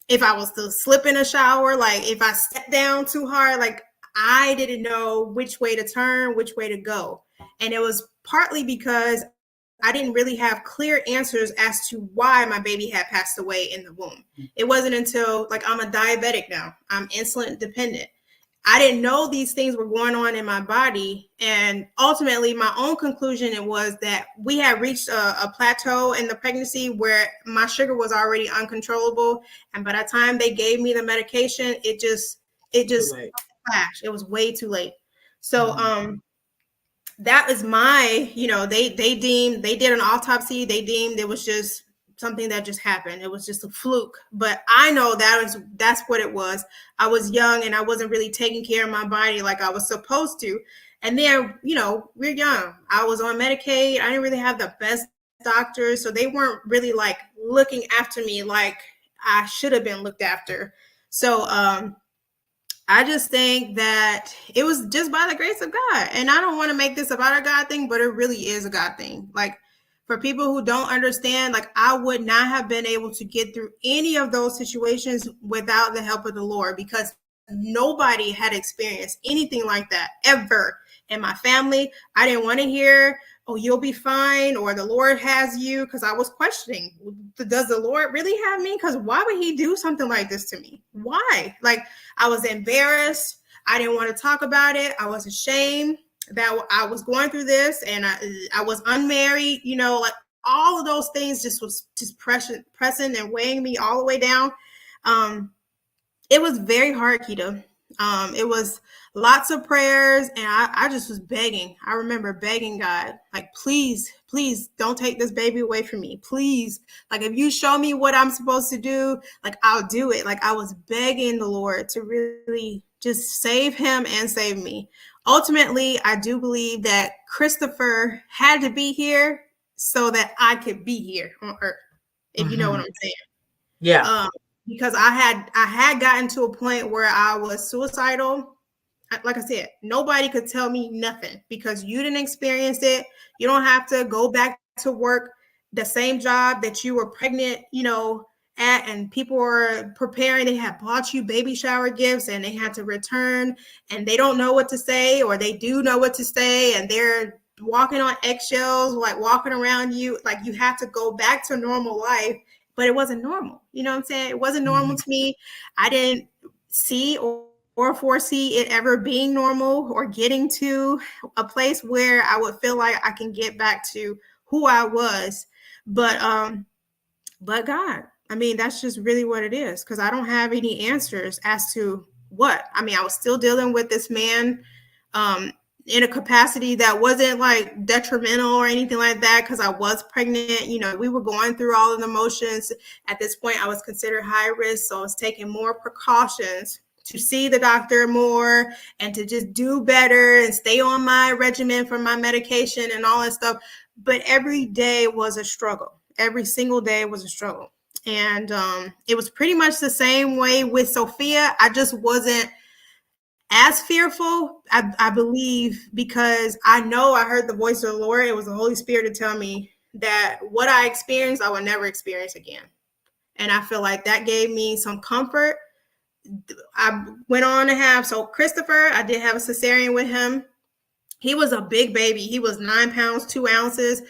If I was to slip in a shower, like if I stepped down too hard, like I didn't know which way to turn, which way to go. And it was partly because I didn't really have clear answers as to why my baby had passed away in the womb. It wasn't until like I'm a diabetic now. I'm insulin dependent. I didn't know these things were going on in my body. And ultimately, my own conclusion it was that we had reached a plateau in the pregnancy where my sugar was already uncontrollable. And by the time they gave me the medication, it Too just late. flashed. It was way too late. So Mhm. that was my, they did an autopsy. They deemed it was just something that just happened. It was just a fluke. But I know that's what it was. I was young and I wasn't really taking care of my body like I was supposed to. And then, we're young. I was on Medicaid. I didn't really have the best doctors, so they weren't really like looking after me like I should have been looked after. So I just think that it was just by the grace of God. And I don't want to make this about a God thing, but it really is a God thing. Like for people who don't understand, like I would not have been able to get through any of those situations without the help of the Lord because nobody had experienced anything like that ever in my family. I didn't want to hear, oh, you'll be fine, or the Lord has you, because I was questioning, does the Lord really have me? Because why would he do something like this to me? Why? Like, I was embarrassed. I didn't want to talk about it. I was ashamed that I was going through this, and I was unmarried. Like all of those things just was just pressing and weighing me all the way down. Um, it was very hard, Keita. It was lots of prayers, and I just was begging. I remember begging God, like, please, please don't take this baby away from me. Please. Like, if you show me what I'm supposed to do, like, I'll do it. Like, I was begging the Lord to really just save him and save me. Ultimately, I do believe that Christopher had to be here so that I could be here on earth, if you know what Mhm. I'm saying. Yeah. Um, because I had gotten to a point where I was suicidal. like I said, nobody could tell me nothing because you didn't experience it. You don't have to go back to work the same job that you were pregnant, at, and people were preparing. They had bought you baby shower gifts and they had to return, and they don't know what to say, or they do know what to say, and they're walking on eggshells, like walking around you. Like you have to go back to normal life, but it wasn't normal. You know what I'm saying? It wasn't normal Mhm. to me. I didn't see or foresee it ever being normal or getting to a place where I would feel like I can get back to who I was. But God, I mean, that's just really what it is, because I don't have any answers as to what. I mean, I was still dealing with this man um, in a capacity that wasn't like detrimental or anything like that, because I was pregnant. We were going through all of the motions. At this point, I was considered high risk, so I was taking more precautions to see the doctor more and to just do better and stay on my regimen for my medication and all that stuff. But every day was a struggle. Every single day was a struggle. And it was pretty much the same way with Sophia. I just wasn't as fearful, I believe, because I know I heard the voice of the Lord. It was the Holy Spirit to tell me that what I experienced, I would never experience again. And I feel like that gave me some comfort. I went on to have, so Christopher, I did have a cesarean with him. He was a big baby. He was 9 pounds, 2 ounces.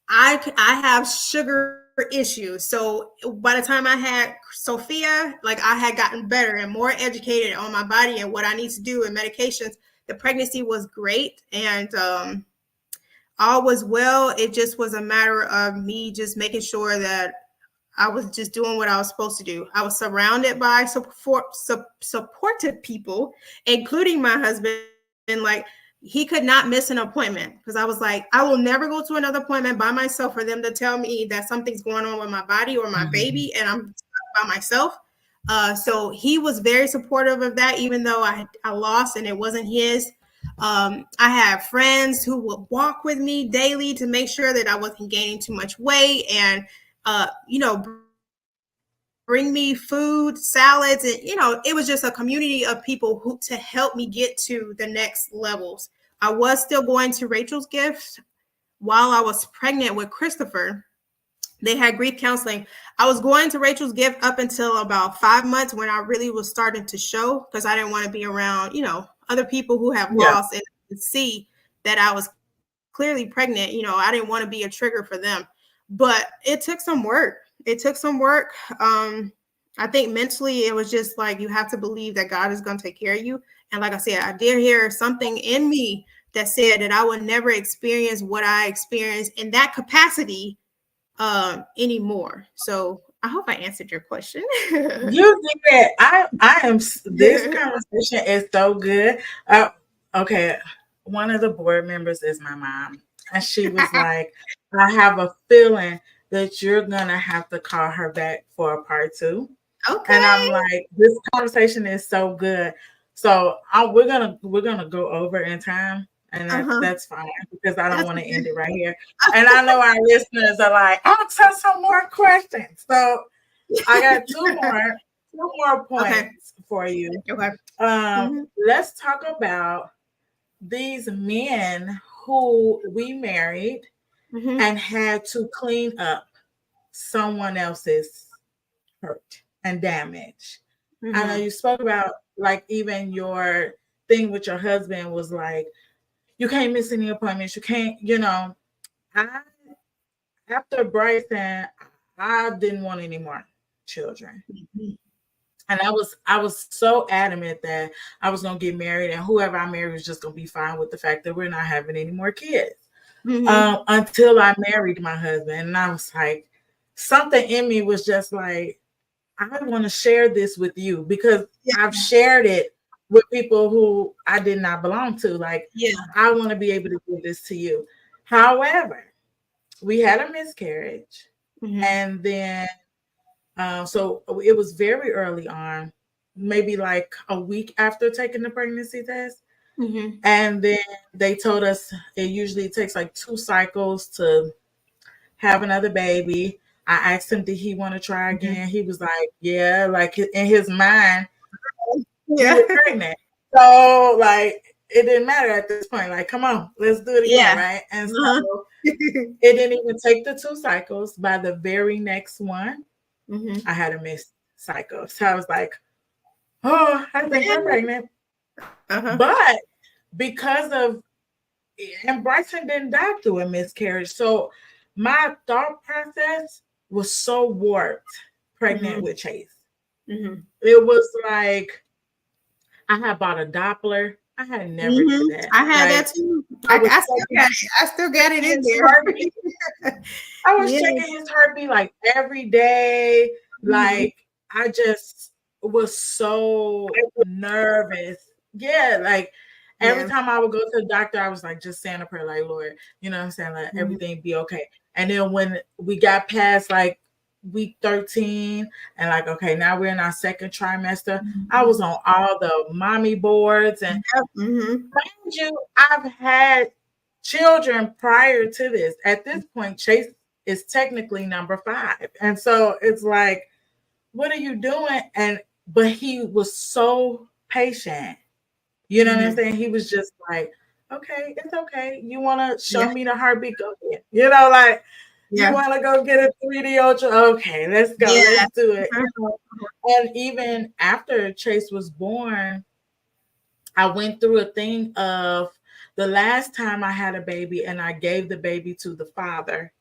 I have sugar issues. So by the time I had Sophia, like I had gotten better and more educated on my body and what I need to do and medications. The pregnancy was great, and all was well. It just was a matter of me just making sure that I was just doing what I was supposed to do. I was surrounded by supportive people, including my husband. Like, he could not miss an appointment because I was like, I will never go to another appointment by myself for them to tell me that something's going on with my body or my baby, Mhm. and I'm by myself. So he was very supportive of that, even though I lost and it wasn't his. I have friends who would walk with me daily to make sure that I wasn't gaining too much weight, and bring me food, salads, and it was just a community of people who to help me get to the next levels. I was still going to Rachel's Gift while I was pregnant with Christopher. They had grief counseling. I was going to Rachel's Gift up until about 5 months when I really was starting to show, because I didn't want to be around, other people who have Yeah. lost and see that I was clearly pregnant. I didn't want to be a trigger for them. But it took some work. It took some work. I think mentally it was just like you have to believe that God is going to take care of you. And like I said, I did hear something in me that said that I would never experience what I experienced in that capacity anymore. So I hope I answered your question. You did. I am. This conversation is so good. Okay, one of the board members is my mom, and she was like, "I have a feeling that you're gonna have to call her back for a part two." And I'm Okay. like, this conversation is so good. So we're gonna go over in time, and Uh-huh. that's fine because I don't That's want to okay. end it right here. And I know our listeners are like, ask us some more questions. So I got two more Okay. points for you. Okay. Um, Hmm. let's talk about these men who we married Hmm. and had to clean up someone else's hurt and damage. I know Hmm. you spoke about like even your thing with your husband was like you can't miss any appointments. You can't, I after Bryson, I didn't want any more children. And I was so adamant that I was gonna get married, and whoever I married was just gonna be fine with the fact that we're not having any more kids. Hmm. Until I married my husband, and I was like, something in me was just like, I want to share this with you because Yeah. I've shared it with people who I did not belong to. Like, Yeah. I want to be able to give this to you. However, we had a miscarriage, Hmm. and then so it was very early on, maybe like a week after taking the pregnancy test. Hmm. And then they told us it usually takes like 2 cycles to have another baby. I asked him, did he want to try Hmm. again? He was like, yeah, like in his mind, we Yeah. were pregnant. So like it didn't matter at this point. Like, come on, let's do it again, Yeah. right? And Uh-huh. so it didn't even take the 2 cycles. By the very next one, Mm-hmm. I had a missed cycle. So I was like, oh, I think I'm pregnant. Uh-huh. But because of and Bryson didn't die through a miscarriage. So my thought process was so warped pregnant Mm-hmm. with Chase. Mm-hmm. It was like I had bought a Doppler. I had never Mm-hmm. did that. I had that Like too. I was I still checking got it. I still got it in his there. heartbeat. I was checking Yes. his heartbeat like every day. Mm-hmm. Like I just was so nervous. Yeah, like every Yeah. time I would go to the doctor, I was like just saying a prayer, like Lord, you know what I'm saying, like Mm-hmm. everything be okay. And then when we got past like week 13 and like okay, now we're in our second trimester, I was on all the mommy boards and Yep. Mm-hmm. mind you, I've had children prior to this. At this point, Chase is technically number 5. And so it's like, what are you doing? And but he was so patient. You know what I'm Mm-hmm. saying? He was just like, okay, it's okay. You want to Yeah. show me the heartbeat? Go ahead. You know, like, you Yeah. want to go get a 3D ultra? Okay, let's go. Yeah. Let's do it. Uh-huh. And even after Chase was born, I went through a thing of the last time I had a baby and I gave the baby to the father,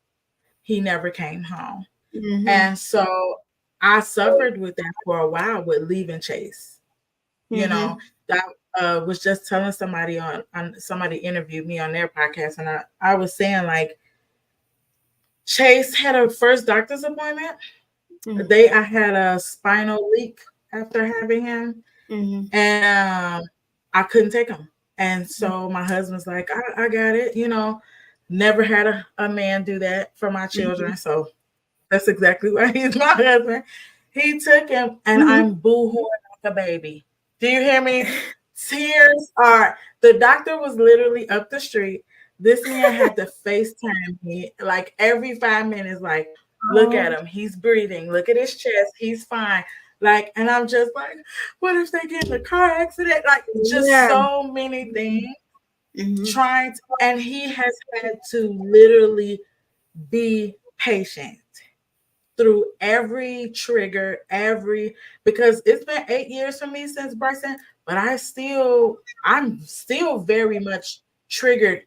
he never came home. Mm-hmm. And so I suffered with that for a while with leaving Chase. You know, Mm-hmm. that was just telling somebody on somebody interviewed me on their podcast, and I was saying like Chase had a first doctor's appointment. I had a spinal leak after having him, Mm-hmm. and I couldn't take him. And so my husband's like, I got it, you know, never had a man do that for my Mm-hmm. children. So that's exactly why he's my husband. He took him, and Mm-hmm. I'm boo-hooing like a baby. Do you hear me? Tears are, the doctor was literally up the street. This man had to FaceTime me like every 5 minutes, like, look at Oh, him. He's breathing. Look at his chest. He's fine. Like, and I'm just like, what if they get in a car accident? Like, just yeah. so many things Mm-hmm. trying to, and he has had to literally be patient through every trigger, every because it's been 8 years for me since Bryson, but I'm still very much triggered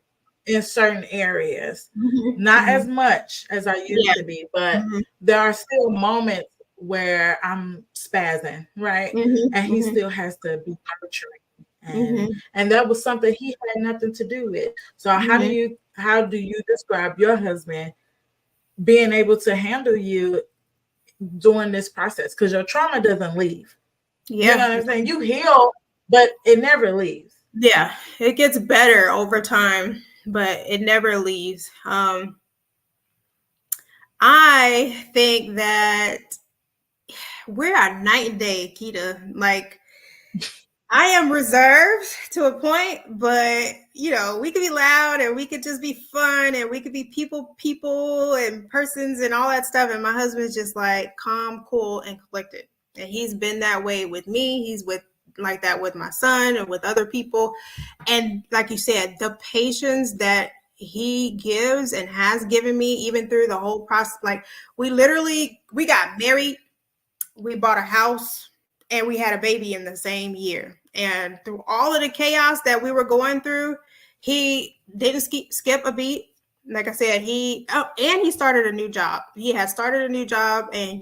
in certain areas. Not Mm-hmm. as much as I used Yeah. to be, but Mm-hmm. there are still moments where I'm spazzing, right? And he Mm-hmm. still has to be nurturing. Mm-hmm. And that was something he had nothing to do with. So Mm-hmm. how do you describe your husband being able to handle you during this process, because your trauma doesn't leave. You know Yeah. what I'm saying? You heal, but it never leaves. Yeah. It gets better over time, but it never leaves. I think that we're a night and day, Kita. Like, I am reserved to a point, but we could be loud and we could just be fun and we could be people and persons and all that stuff. And my husband's just like calm, cool, and collected. And he's been that way with me. He's with like that with my son and with other people. And like you said, the patience that he gives and has given me, even through the whole process, like we got married, we bought a house, and we had a baby in the same year. And through all of the chaos that we were going through, he didn't skip a beat. Like I said, and he started a new job. He had started a new job, and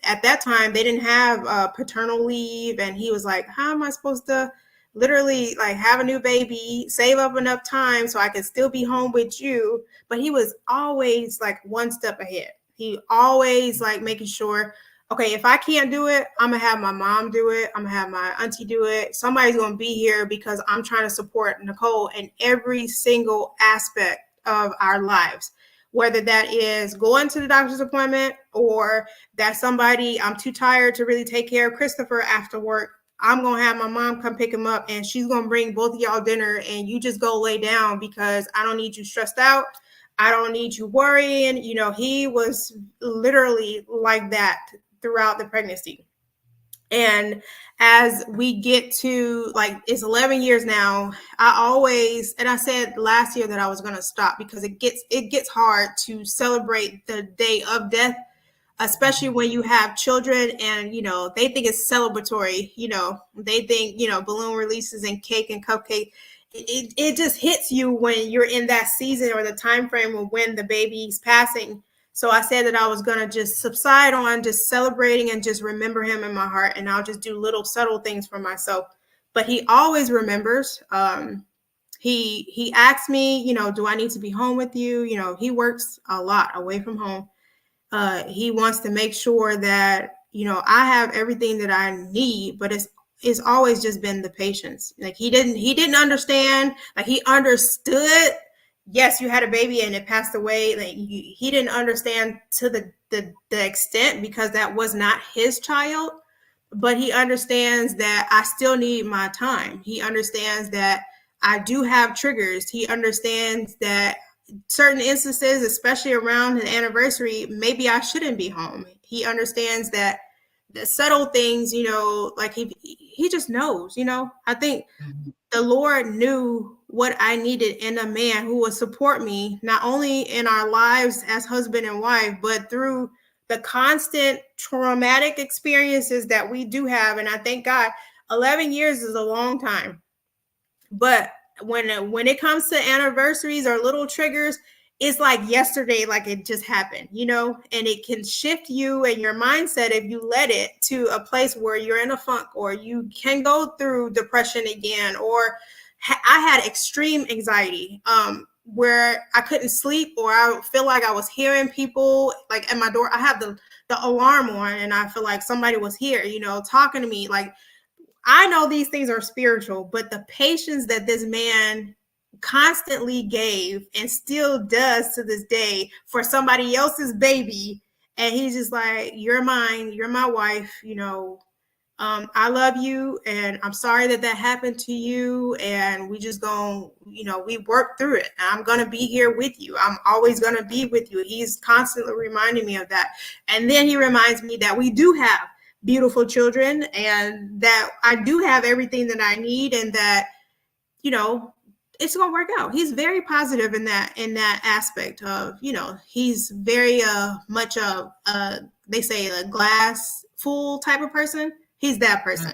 at that time they didn't have paternal leave, and he was like, "How am I supposed to literally like have a new baby, save up enough time so I can still be home with you?" But he was always like one step ahead. He always like making sure, okay, if I can't do it, I'm gonna have my mom do it. I'm gonna have my auntie do it. Somebody's gonna be here because I'm trying to support Nicole in every single aspect of our lives. Whether that is going to the doctor's appointment or that somebody, I'm too tired to really take care of Christopher after work. I'm gonna have my mom come pick him up and she's gonna bring both of y'all dinner and you just go lay down because I don't need you stressed out. I don't need you worrying. He was literally like that throughout the pregnancy. And as we get to like, it's 11 years now, I always, and I said last year that I was going to stop because it gets hard to celebrate the day of death, especially when you have children and they think it's celebratory. They think balloon releases and cake and cupcake. It just hits you when you're in that season or the time frame of when the baby's passing. So I said that I was going to just subside on just celebrating and just remember him in my heart, and I'll just do little subtle things for myself. But he always remembers. He asks me, do I need to be home with you? He works a lot away from home. He wants to make sure that I have everything that I need, but it's always just been the patience. Like he didn't understand. Like he understood. Yes, you had a baby and it passed away. Like he didn't understand to the extent because that was not his child. But he understands that I still need my time. He understands that I do have triggers. He understands that certain instances, especially around an anniversary, maybe I shouldn't be home. He understands that the subtle things, like he just knows. I think the Lord knew what I needed in a man who would support me, not only in our lives as husband and wife, but through the constant traumatic experiences that we do have. And I thank God, 11 years is a long time. But when it comes to anniversaries or little triggers, it's like yesterday, like it just happened, and it can shift you and your mindset if you let it to a place where you're in a funk, or you can go through depression again. Or I had extreme anxiety, where I couldn't sleep, or I feel like I was hearing people like at my door. I have the alarm on, and I feel like somebody was here, talking to me. Like, I know these things are spiritual, but the patience that this man constantly gave and still does to this day for somebody else's baby. And he's just like, you're mine, you're my wife, I love you, and I'm sorry that happened to you, and we just gonna, we work through it. I'm gonna be here with you. I'm always gonna be with you. He's constantly reminding me of that. And then he reminds me that we do have beautiful children, and that I do have everything that I need, and that, it's gonna work out. He's very positive in that aspect of, he's very much they say a glass full type of person. He's that person.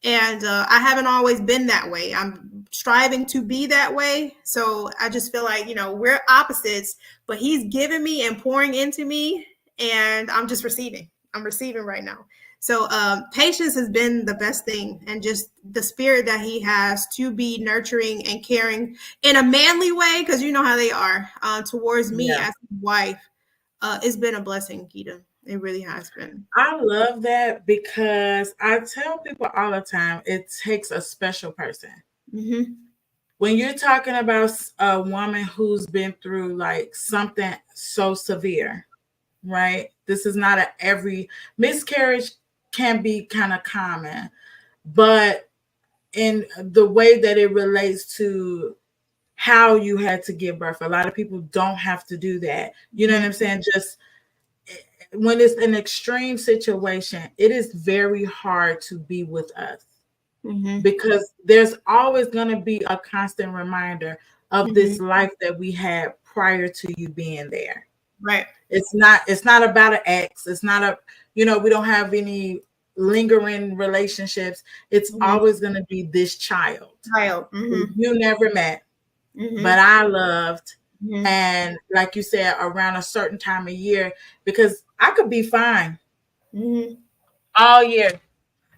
And I haven't always been that way. I'm striving to be that way. So I just feel like, we're opposites, but he's giving me and pouring into me, and I'm just receiving. I'm receiving right now. So patience has been the best thing, and just the spirit that he has to be nurturing and caring in a manly way, because you know how they are towards me Yeah. as his wife. It's been a blessing, Keita. It really has been. I love that because I tell people all the time it takes a special person. Mm-hmm. When you're talking about a woman who's been through like something so severe, right? This is not a every miscarriage can be kind of common, but in the way that it relates to how you had to give birth, a lot of people don't have to do that. You know what I'm saying? Just when it's an extreme situation, it is very hard to be with us Mm-hmm. because there's always going to be a constant reminder of Mm-hmm. this life that we had prior to you being there. Right. It's not about an ex. It's not a, we don't have any lingering relationships. It's Mm-hmm. always going to be this child Child. who Mm-hmm. you never met, but Mm-hmm. I loved. Mm-hmm. And like you said, around a certain time of year, because I could be fine Mm-hmm. all year.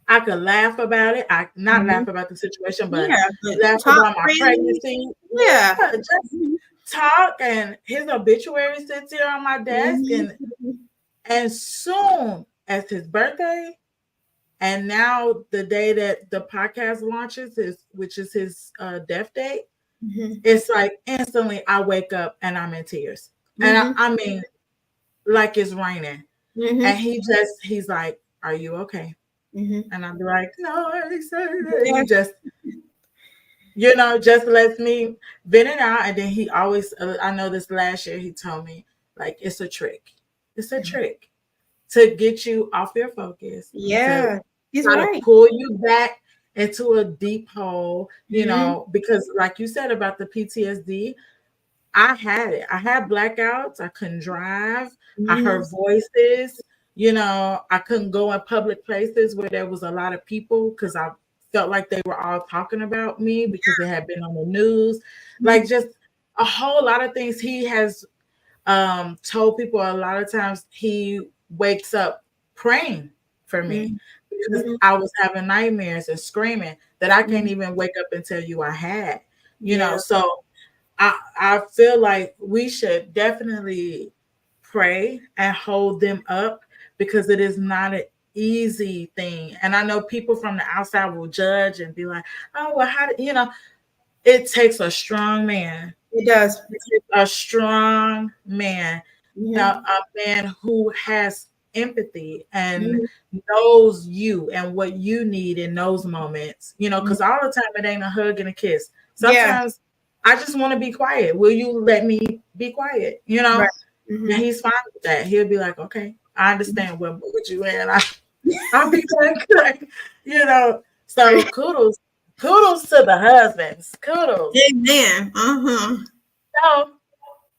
I could laugh about it. I not Mm-hmm. laugh about the situation, but Yeah, but laugh talk about my freely. pregnancy. Yeah. Yeah, just talk. And his obituary sits here on my desk, Mm-hmm. and soon as his birthday, and now the day that the podcast launches is, which is his death date, Mm-hmm. it's like instantly I wake up and I'm in tears, and Mm-hmm. I mean, like it's raining, and Mm-hmm. he's like, "Are you okay?" Mm-hmm. And I'm like, "No," he said, and Yeah. he just just lets me vent it out. And then he always, I know this last year, he told me, like, it's a trick. It's a trick to get you off your focus, to Yeah. He's try to right. pull you back into a deep hole, Mm-hmm. because like you said about the PTSD, I had it. I had blackouts. I couldn't drive. I Mm-hmm. heard voices. I couldn't go in public places where there was a lot of people because I felt like they were all talking about me because it had been on the news. Like just a whole lot of things. He has told people a lot of times he wakes up praying for me because Mm-hmm. I was having nightmares and screaming that I can't Mm-hmm. even wake up and tell you I had. Yeah. So I feel like we should definitely pray and hold them up because it is not an easy thing. And I know people from the outside will judge and be like, "Oh, well, how do it takes a strong man. It does. It takes a strong man, Mm-hmm. a man who has empathy and Mm-hmm. knows you and what you need in those moments. Because all the time it ain't a hug and a kiss. Yeah. Sometimes I just want to be quiet. Will you let me be quiet? Right. And Mm-hmm. he's fine with that. He'll be like, okay, I understand what mood you in. I'll be like, you know. So Right. kudos to the husbands. Kudos. Amen. Uh-huh. So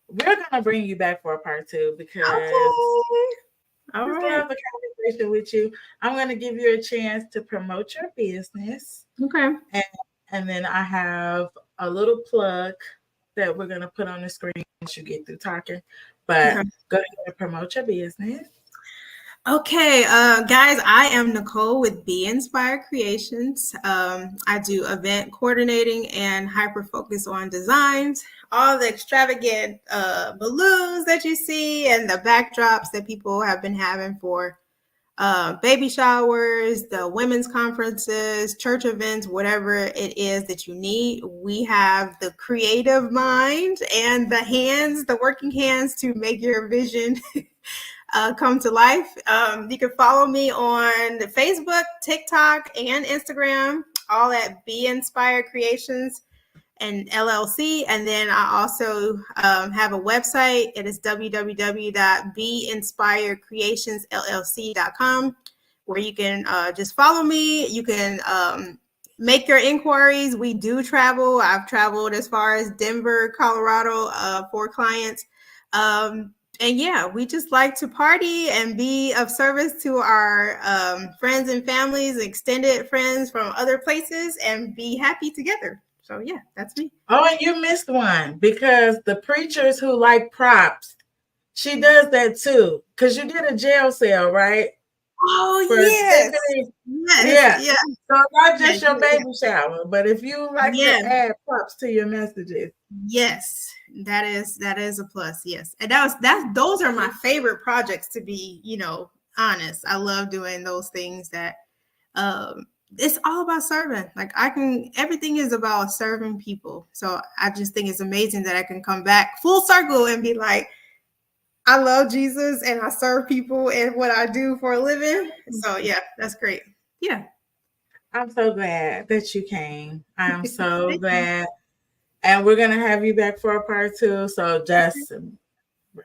we're gonna bring you back for a part two because Okay. I All just right. love the conversation with you. I'm gonna give you a chance to promote your business, Okay. and then I have a little plug that we're gonna put on the screen once you get through talking. But Okay. go ahead and promote your business. Okay, guys, I am Nicole with B.A.B.Y Creations. I do event coordinating and hyper focus on designs, all the extravagant balloons that you see and the backdrops that people have been having for baby showers, the women's conferences, church events, whatever it is that you need. We have the creative mind and the hands, the working hands to make your vision come to life. You can follow me on Facebook, TikTok, and Instagram, all at Be Inspired Creations and LLC. And then I also have a website. It is www.beinspiredcreationsllc.com, where you can just follow me. You can make your inquiries. We do travel. I've traveled as far as Denver, Colorado for clients. And yeah, we just like to party and be of service to our friends and families, extended friends from other places, and be happy together. So yeah, that's me. Oh, and you missed one because the preachers who like props, she does that too. Because you did a jail cell, right? Oh For yes, Tiffany. yes, Yeah. yeah, So not yeah, just your yeah, baby shower, but if you like yeah. to add props to your messages. Yes, that is a plus. Yes, and that those are my favorite projects. To be honest, I love doing those things that um it's all about serving. Like everything is about serving people. So I just think it's amazing that I can come back full circle and be like, I love Jesus and I serve people and what I do for a living. So yeah, that's great. Yeah. I'm so glad that you came. I am so Thank you. glad. And we're gonna have you back for a part two. So just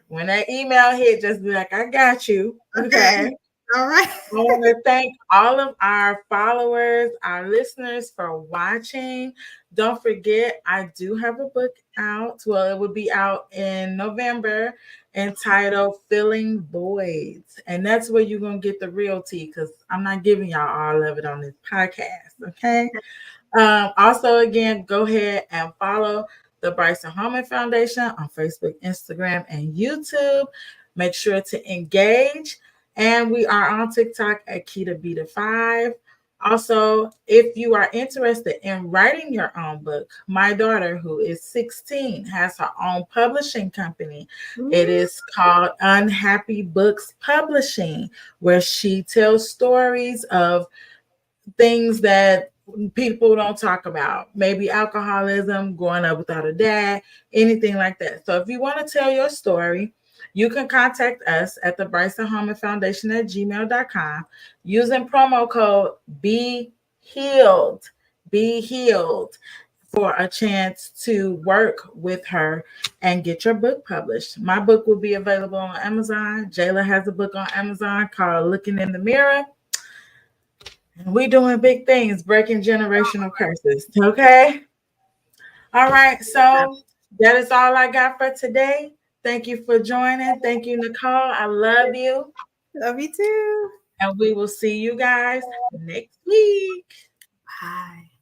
when that email hit, just be like, I got you. Okay. Okay. All right. I want to thank all of our followers, our listeners for watching. Don't forget, I do have a book out. Well, it will be out in November entitled Filling Voids. And that's where you're going to get the real tea because I'm not giving y'all all of it on this podcast. Okay. Also, again, go ahead and follow the Bryson Holman Foundation on Facebook, Instagram, and YouTube. Make sure to engage. And we are on TikTok at KitaB5. Also, if you are interested in writing your own book, my daughter, who is 16, has her own publishing company. It Ooh. is called Unhappy Books Publishing, where she tells stories of things that people don't talk about, maybe alcoholism, growing up without a dad, anything like that. So if you want to tell your story, you can contact us at the Bryson Harmon Foundation at gmail.com using promo code Be Healed. Be Healed for a chance to work with her and get your book published. My book will be available on Amazon. Jayla has a book on Amazon called Looking in the Mirror. And we doing big things, breaking generational curses. Okay. All right. So that is all I got for today. Thank you for joining. Thank you, Nicole. I love you. Love you too. And we will see you guys next week. Bye.